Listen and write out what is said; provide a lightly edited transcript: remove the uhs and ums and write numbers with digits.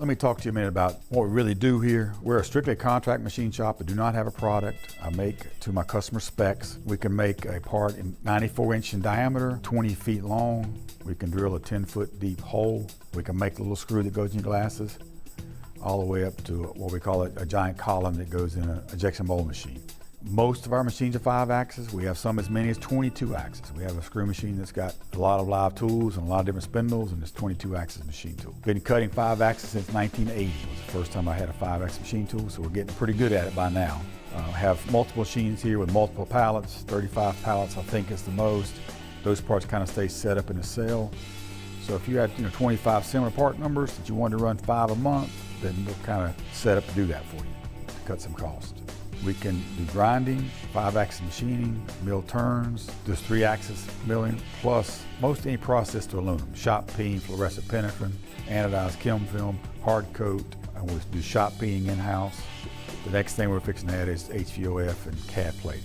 Let me talk to you a minute about what we really do here. We're a strictly contract machine shop. We do not have a product. I make to my customer specs. We can make a part in 94 inch in diameter, 20 feet long. We can drill a 10-foot deep hole. We can make the little screw that goes in your glasses, all the way up to what we call a giant column that goes in an injection mold machine. Most of our machines are 5-axis. We have some as many as 22-axis. We have a screw machine that's got a lot of live tools and a lot of different spindles, and it's 22-axis machine tool. Been cutting 5-axis since 1980. It was the first time I had a 5-axis machine tool, so we're getting pretty good at it by now. Have multiple machines here with multiple pallets, 35 pallets I think is the most. Those parts kind of stay set up in the cell. So if you had 25 similar part numbers that you wanted to run 5 a month, then we're kind of set up to do that for you, to cut some cost. We can do grinding, 5-axis machining, mill turns, just 3-axis milling, plus most any process to aluminum. Shot peen, fluorescent penetrant, anodized kiln film, hard coat, and we'll do shot peening in-house. The next thing we're fixing to add is HVOF and CAD plating.